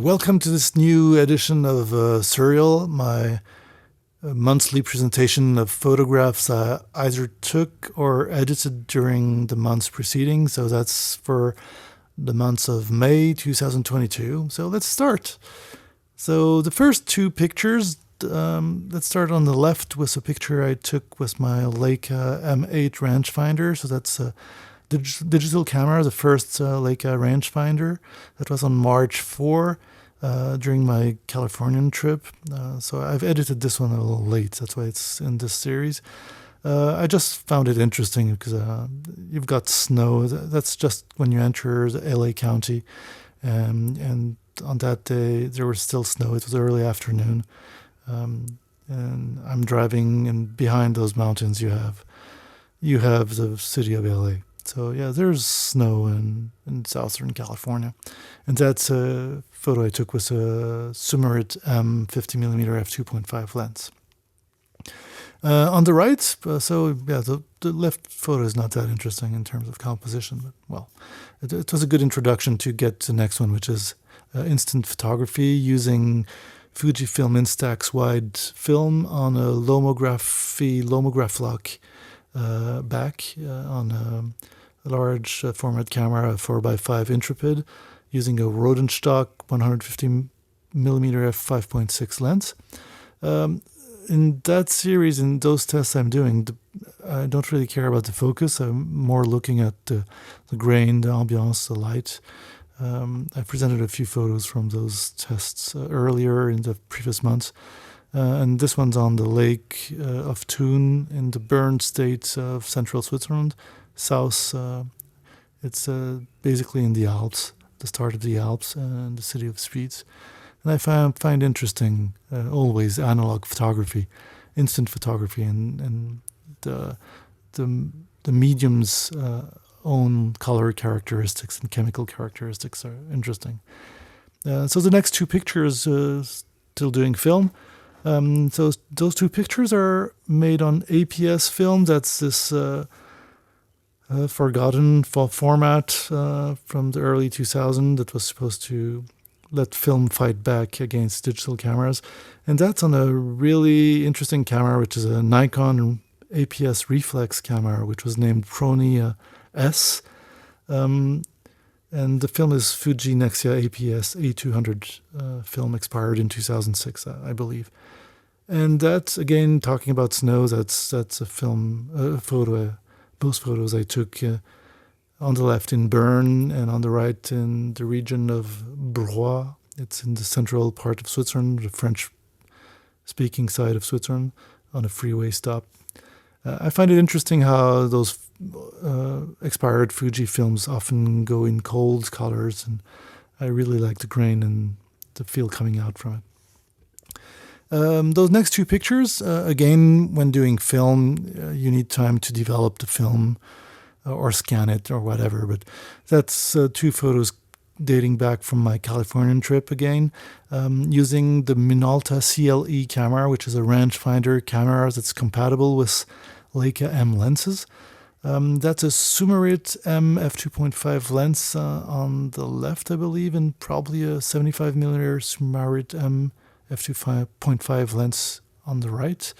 welcome to this new edition of Serial, my monthly presentation of photographs I either took or edited during the months preceding. So that's for the months of May 2022. So let's start. So the first two pictures, let's start on the left with a picture I took with my Leica M8 rangefinder. So that's a digital camera, the first Leica rangefinder. That was on March 4 during my Californian trip. So I've edited this one a little late. That's why it's in this series. I just found it interesting because you've got snow. That's just when you enter the LA County. And on that day, there was still snow. It was early afternoon. And I'm driving, and behind those mountains you have the city of LA. So yeah, there's snow in Southern California. And that's a photo I took with a Summarit-M 50mm f2.5 lens. On the right, so yeah, the left photo is not that interesting in terms of composition, but well, it was a good introduction to get to the next one, which is instant photography using Fujifilm Instax wide film on a lomograph lock back on a large format camera, a 4x5 Intrepid, using a Rodenstock 150mm f5.6 lens. In that series, in those tests I'm doing, I don't really care about the focus. I'm more looking at the grain, the ambiance, the light. I presented a few photos from those tests earlier in the previous months. And this one's on the lake of Thun in the Bern state of central Switzerland. South, it's basically in the Alps, the start of the Alps and the city of Spiez. And I find interesting always analog photography, instant photography, and the medium's own color characteristics and chemical characteristics are interesting. So the next two pictures, still doing film. So those two pictures are made on APS film. That's this forgotten format from the early 2000s that was supposed to let film fight back against digital cameras. And that's on a really interesting camera, which is a Nikon APS reflex camera, which was named Pronea S. And the film is Fuji Nexia APS A200 film, expired in 2006, I believe. And that's, again, talking about snow, that's a film, photo, both photos I took on the left in Bern and on the right in the region of Blois. It's in the central part of Switzerland, the French-speaking side of Switzerland, on a freeway stop. I find it interesting how those expired Fuji films often go in cold colors, and I really like the grain and the feel coming out from it. Those next two pictures, again, when doing film, you need time to develop the film or scan it or whatever. But that's two photos dating back from my Californian trip again, using the Minolta CLE camera, which is a rangefinder camera that's compatible with Leica M lenses. That's a Summarit-M f2.5 lens on the left, I believe, and probably a 75mm Summarit-M f2.5 lens on the right.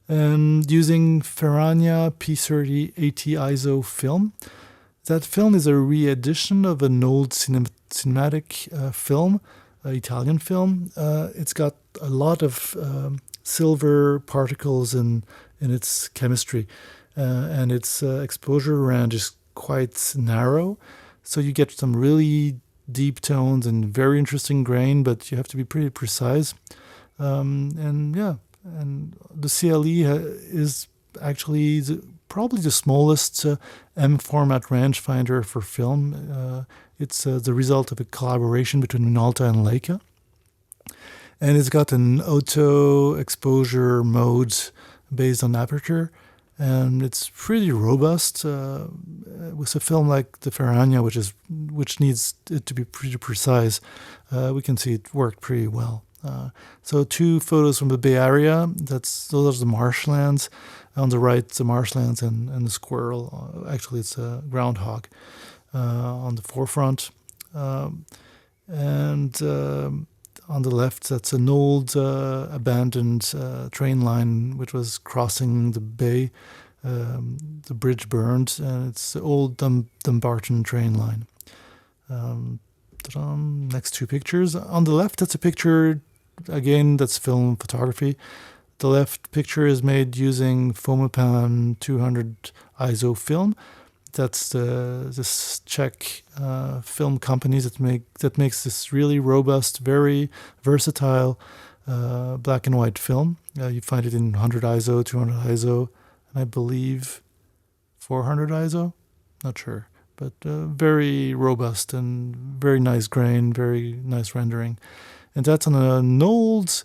And using Ferrania P30 80 ISO film. That film is a re-edition of an old cinematic film, Italian film. It's got a lot of silver particles in its chemistry, and its exposure range is quite narrow. So you get some really deep tones and very interesting grain, but you have to be pretty precise. And the CLE is actually probably the smallest M format rangefinder for film. It's the result of a collaboration between Minolta and Leica. And it's got an auto exposure mode based on aperture. And it's pretty robust with a film like the Ferrania, which needs it to be pretty precise. We can see it worked pretty well. So two photos from the Bay Area. Those are the marshlands. On the right, the marshlands and the squirrel. Actually, it's a groundhog on the forefront. And on the left, that's an old abandoned train line which was crossing the bay. The bridge burned, and it's the old Dumbarton train line. Next two pictures. On the left, that's a picture, again, that's film photography. The left picture is made using Fomapan 200 ISO film. That's this Czech film company that makes this really robust, very versatile black and white film. You find it in 100 ISO, 200 ISO, and I believe 400 ISO. Not sure, but very robust and very nice grain, very nice rendering. And that's on an old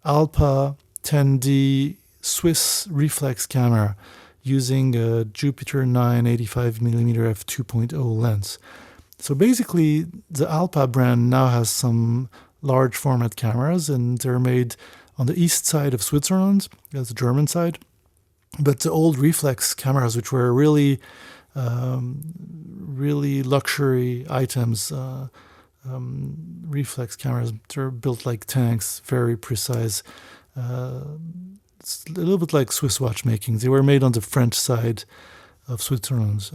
Alpa 10D Swiss reflex camera using a Jupiter 9 85mm f2.0 lens. So basically, the Alpa brand now has some large format cameras, and they're made on the east side of Switzerland, that's the German side. But the old reflex cameras, which were really, really luxury items, reflex cameras, they're built like tanks, very precise. It's a little bit like Swiss watchmaking. They were made on the French side of Switzerland.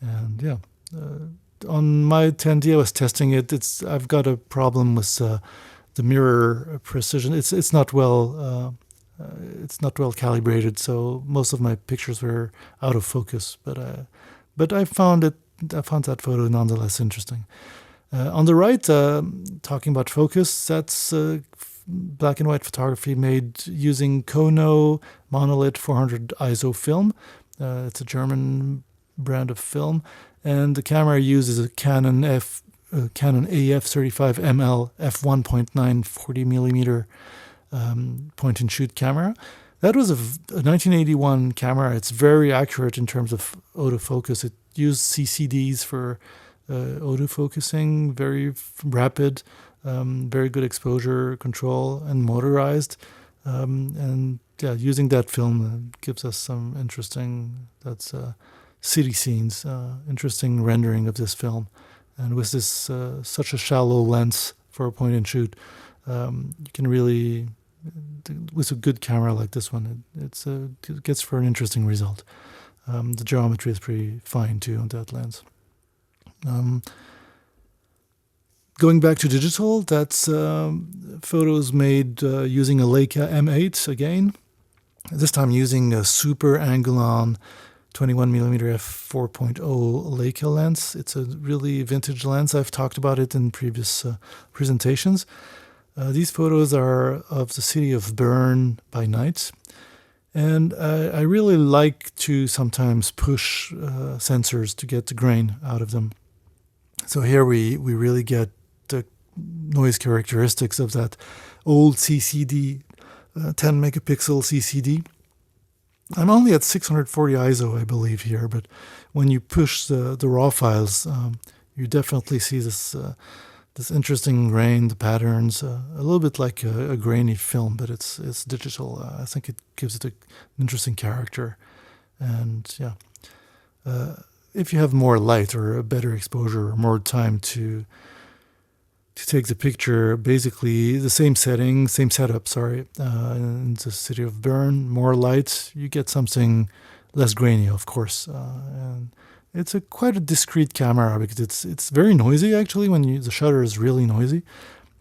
And yeah, on my 10D, I was testing it. I've got a problem with the mirror precision. It's not well calibrated, so most of my pictures were out of focus. But I found that photo nonetheless interesting. On the right, talking about focus, that's black and white photography made using Kono Monolith 400 ISO film. It's a German brand of film, and the camera uses a Canon AF35ML f1.9 40mm point and shoot camera. That was a 1981 camera. It's very accurate in terms of autofocus. It used CCDs for autofocusing, very rapid, very good exposure control, and motorized. And yeah, using that film gives us some interesting, city scenes, interesting rendering of this film. And with this such a shallow lens for a point and shoot, you can really, with a good camera like this one, it gets for an interesting result. The geometry is pretty fine too on that lens. Going back to digital, that's photos made using a Leica M8 again. This time using a super Angulon 21mm f4.0 Leica lens. It's a really vintage lens. I've talked about it in previous presentations. These photos are of the city of Bern by night. And I really like to sometimes push sensors to get the grain out of them. So here we really get the noise characteristics of that old CCD, 10 megapixel CCD. I'm only at 640 ISO, I believe, here, but when you push the raw files, you definitely see this interesting grain, the patterns, a little bit like a grainy film, but it's digital. I think it gives it an interesting character. And yeah, if you have more light or a better exposure or more time to take the picture, basically the same setting, same setup, in the city of Bern, more light, you get something less grainy, of course. And it's quite a discreet camera because it's very noisy actually when the shutter is really noisy,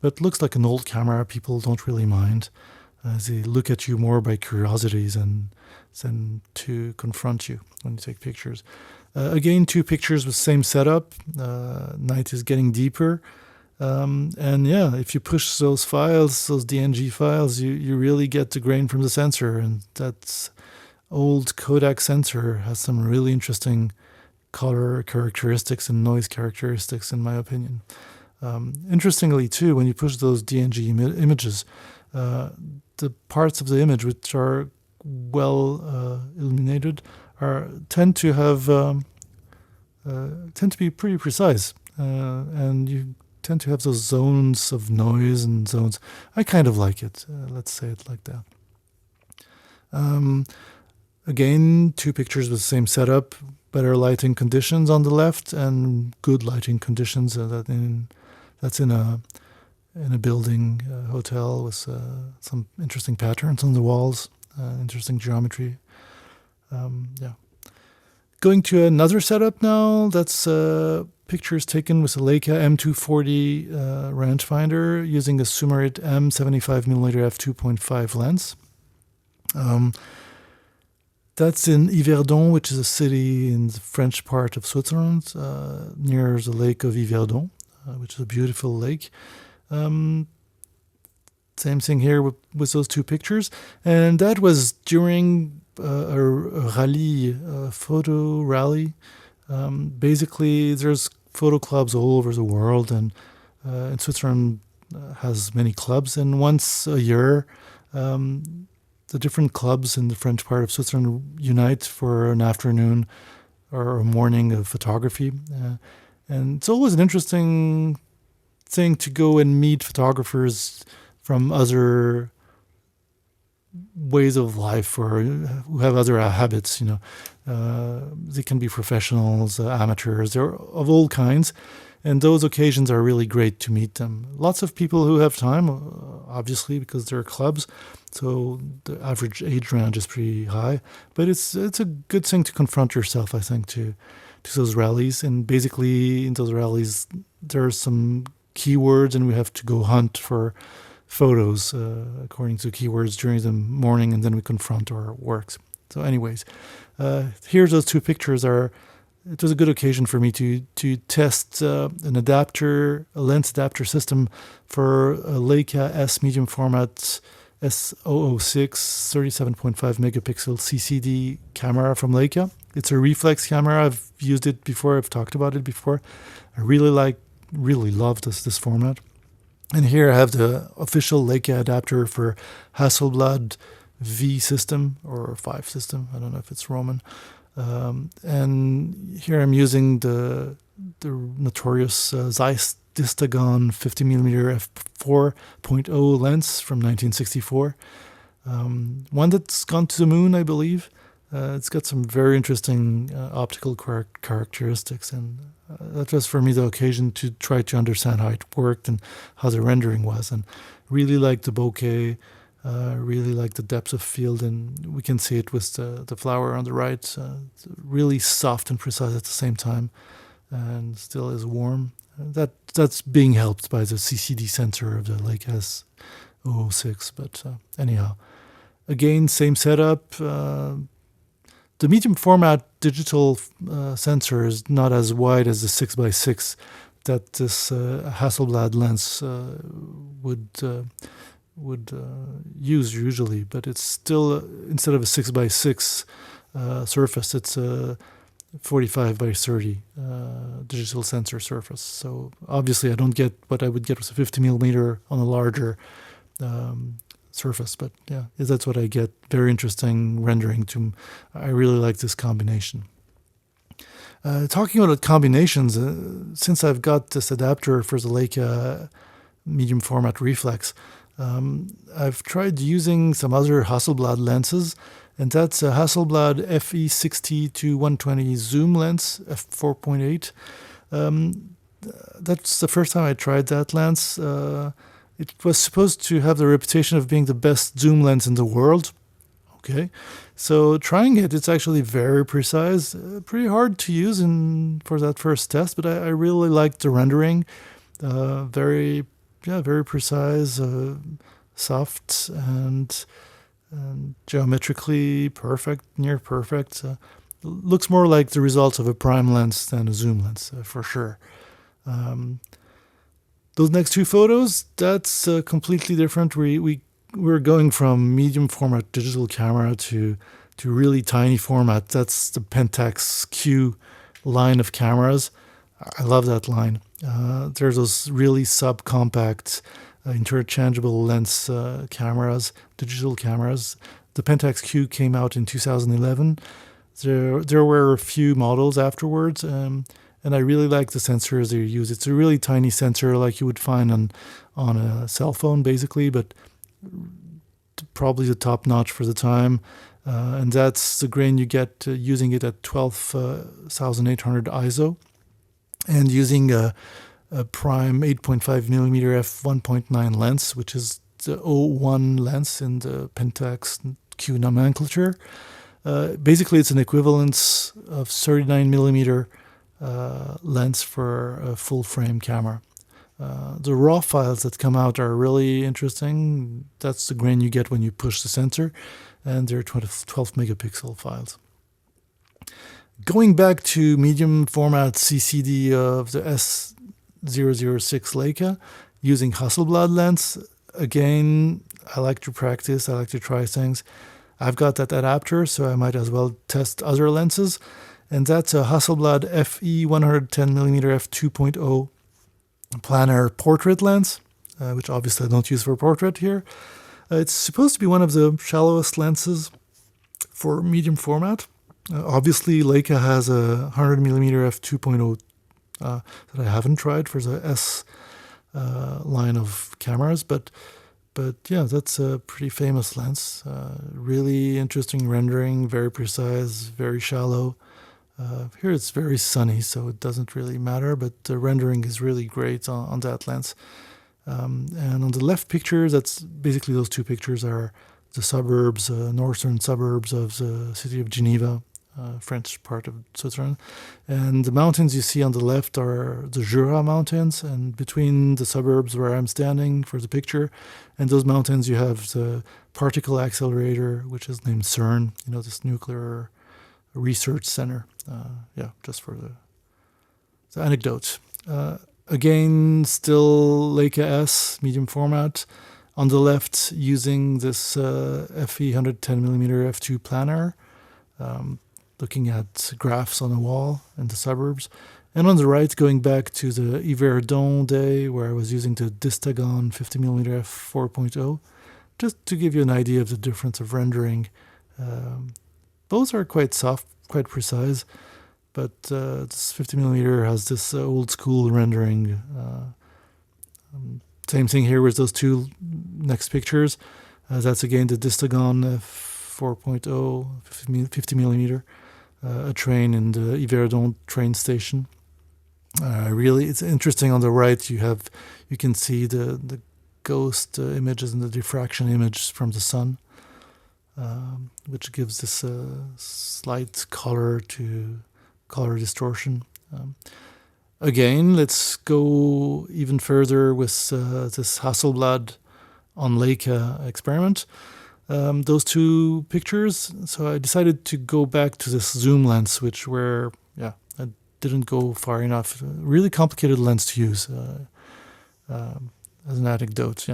but looks like an old camera. People don't really mind. They look at you more by curiosities and than to confront you when you take pictures. Again, two pictures with same setup. Night is getting deeper. And yeah, if you push those files, those DNG files, you really get the grain from the sensor. And that old Kodak sensor has some really interesting color characteristics and noise characteristics, in my opinion. Interestingly, too, when you push those DNG images, the parts of the image which are well illuminated tend to be pretty precise, and you tend to have those zones of noise and zones. I kind of like it. Let's say it like that. Again, two pictures with the same setup, better lighting conditions on the left and good lighting conditions in That's in a building, hotel with some interesting patterns on the walls, interesting geometry. Yeah. Going to another setup now. That's pictures taken with a Leica M240 rangefinder using a Summarit-M 75mm f2.5 lens. That's in Yverdon, which is a city in the French part of Switzerland, near the lake of Yverdon, which is a beautiful lake. Same thing here with those two pictures. And that was during a rally, a photo rally. Basically, there's photo clubs all over the world, and in Switzerland has many clubs. And once a year, the different clubs in the French part of Switzerland unite for an afternoon or a morning of photography. And it's always an interesting thing to go and meet photographers from other ways of life or who have other habits. They can be professionals, amateurs, they're of all kinds. And those occasions are really great to meet them. Lots of people who have time, obviously, because they're clubs. So the average age range is pretty high. But it's a good thing to confront yourself, I think, to those rallies. And basically, in those rallies, there are some keywords, and we have to go hunt for photos according to keywords during the morning, and then we confront our works. So anyways, here those two pictures are. It was a good occasion for me to test an adapter, a lens adapter system for a Leica S medium format S006 37.5 megapixel CCD camera from Leica. It's a reflex camera. I've used it before. I've talked about it before. I really love this format. And here I have the official Leica adapter for Hasselblad V system or 5 system. I don't know if it's Roman. And here I'm using the notorious Zeiss Distagon 50mm f4.0 lens from 1964. One that's gone to the moon, I believe. It's got some very interesting optical characteristics, and that was for me the occasion to try to understand how it worked and how the rendering was, and really liked the bokeh. Really like the depth of field, and we can see it with the flower on the right. It's really soft and precise at the same time, and still is warm. That's being helped by the CCD sensor of the Leica S006. But anyhow, again, same setup. The medium format digital sensor is not as wide as the 6x6 that this Hasselblad lens would use usually, but it's still, instead of a 6x6 surface, it's a 45x30 digital sensor surface. So obviously I don't get what I would get with a 50mm on a larger surface, but yeah, that's what I get. Very interesting rendering. I really like this combination. Talking about combinations, since I've got this adapter for the Leica medium format reflex, I've tried using some other Hasselblad lenses, and that's a Hasselblad FE 60-120 zoom lens, f4.8. That's the first time I tried that lens. It was supposed to have the reputation of being the best zoom lens in the world. Okay, so trying it, it's actually very precise, pretty hard to use for that first test, but I really liked the rendering. Very precise, soft, and geometrically perfect, near perfect. Looks more like the results of a prime lens than a zoom lens, for sure. Those next two photos, that's completely different. We're going from medium format digital camera to really tiny format. That's the Pentax Q line of cameras. I love that line. There's those really subcompact, interchangeable lens cameras, digital cameras. The Pentax Q came out in 2011. There were a few models afterwards, and I really like the sensors they use. It's a really tiny sensor like you would find on a cell phone, basically, but probably the top notch for the time. And that's the grain you get using it at 12,800 ISO. And using a a prime 8.5mm f1.9 lens, which is the 01 lens in the Pentax Q nomenclature. Basically, it's an equivalence of 39mm lens for a full frame camera. The raw files that come out are really interesting. That's the grain you get when you push the sensor, and they're 12 megapixel files. Going back to medium format CCD of the S006 Leica using Hasselblad lens, again, I like to practice, I like to try things. I've got that adapter, so I might as well test other lenses. And that's a Hasselblad FE 110mm f2.0 Planar portrait lens, which obviously I don't use for portrait here. It's supposed to be one of the shallowest lenses for medium format. Obviously, Leica has a 100mm f2.0 that I haven't tried for the S line of cameras, but yeah, that's a pretty famous lens. Really interesting rendering, very precise, very shallow. Here it's very sunny, so it doesn't really matter, but the rendering is really great on that lens. And on the left picture, that's basically those two pictures are the suburbs, northern suburbs of the city of Geneva, French part of Switzerland. And the mountains you see on the left are the Jura mountains, and between the suburbs where I'm standing for the picture and those mountains you have the particle accelerator, which is named CERN, this nuclear research center. Just for the anecdote. Again, still Leica S, medium format. On the left, using this FE 110mm f2 Planar, looking at graphs on a wall in the suburbs. And on the right, going back to the Yverdon day, where I was using the Distagon 50mm f4.0, just to give you an idea of the difference of rendering. Both are quite soft, quite precise, but this 50mm has this old school rendering. Same thing here with those two next pictures. That's again the Distagon f4.0 50mm, a train in the Yverdon train station. Really, it's interesting. On the right, you can see the ghost images and the diffraction image from the sun. Which gives this slight color distortion. Again, let's go even further with this Hasselblad on Leica experiment. Those two pictures, so I decided to go back to this zoom lens, I didn't go far enough. Really complicated lens to use, as an anecdote,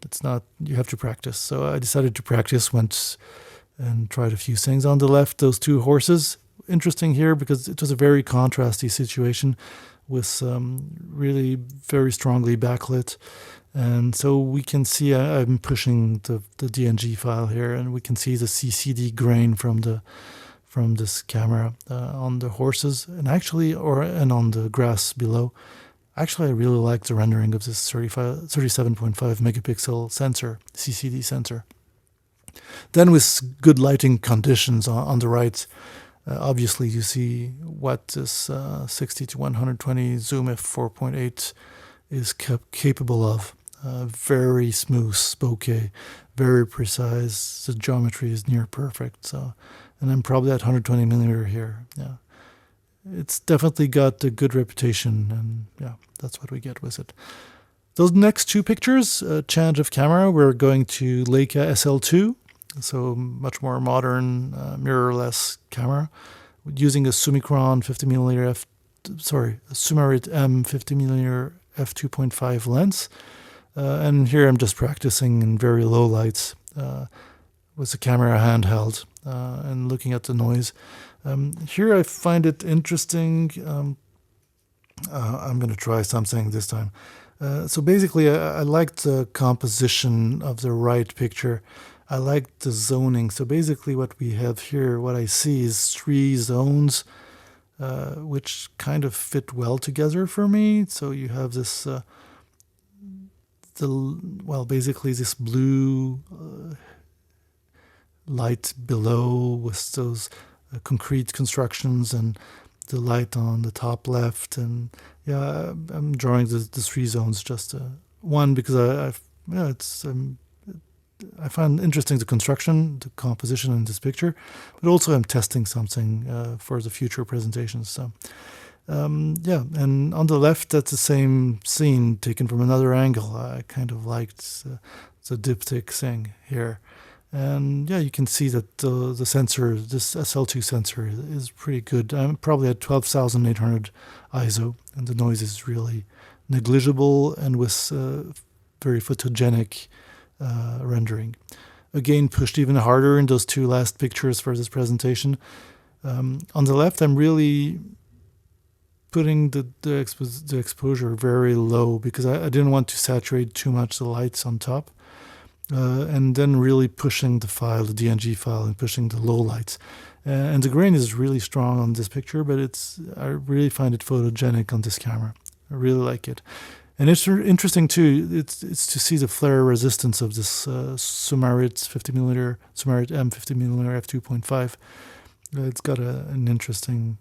It's not, you have to practice. So I decided to practice, went and tried a few things. On the left, those two horses. Interesting here because it was a very contrasty situation with really very strongly backlit. And so we can see, I'm pushing the DNG file here, and we can see the CCD grain from this camera on the horses and on the grass below. Actually, I really like the rendering of this 37.5 megapixel sensor, CCD sensor. Then with good lighting conditions on the right, obviously you see what this 60 to 120 zoom f4.8 is capable of. Very smooth bokeh, very precise. The geometry is near perfect. So, and I'm probably at 120mm here. Yeah. It's definitely got a good reputation, and that's what we get with it. Those next two pictures, change of camera, we're going to Leica SL2, so much more modern, mirrorless camera, using a Summarit-M 50mm f2.5 lens. And here I'm just practicing in very low lights with the camera handheld and looking at the noise. Here I find it interesting. I'm going to try something this time. So basically, I like the composition of the right picture. I like the zoning. So basically what we have here, what I see is three zones, which kind of fit well together for me. So you have this, basically this blue light below with those concrete constructions, and the light on the top left, and yeah, I'm drawing the three zones. Just one because I find interesting the construction, the composition in this picture, but also I'm testing something for the future presentations. So yeah, and on the left, that's the same scene taken from another angle. I kind of liked the diptych thing here. And yeah, you can see that the sensor, this SL2 sensor, is pretty good. I'm probably at 12,800 ISO, and the noise is really negligible and with very photogenic rendering. Again, pushed even harder in those two last pictures for this presentation. On the left, I'm really putting the exposure very low because I didn't want to saturate too much the lights on top. And then really pushing the file, the DNG file, and pushing the low lights. And the grain is really strong on this picture, but I really find it photogenic on this camera. I really like it. And it's interesting too, it's to see the flare resistance of this Summarit 50mm, Summarit-M 50mm f2.5. It's got an interesting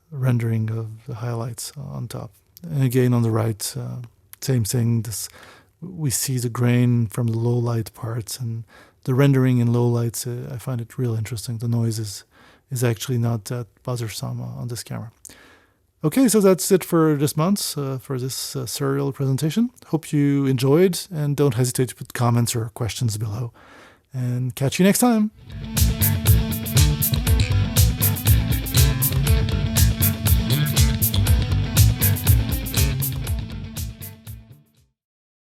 rendering of the highlights on top. And again, on the right, same thing. We see the grain from the low light parts, and the rendering in low lights, I find it real interesting. The noise is actually not that bothersome on this camera. Okay, so that's it for this month, for this serial presentation. Hope you enjoyed, and don't hesitate to put comments or questions below. And catch you next time.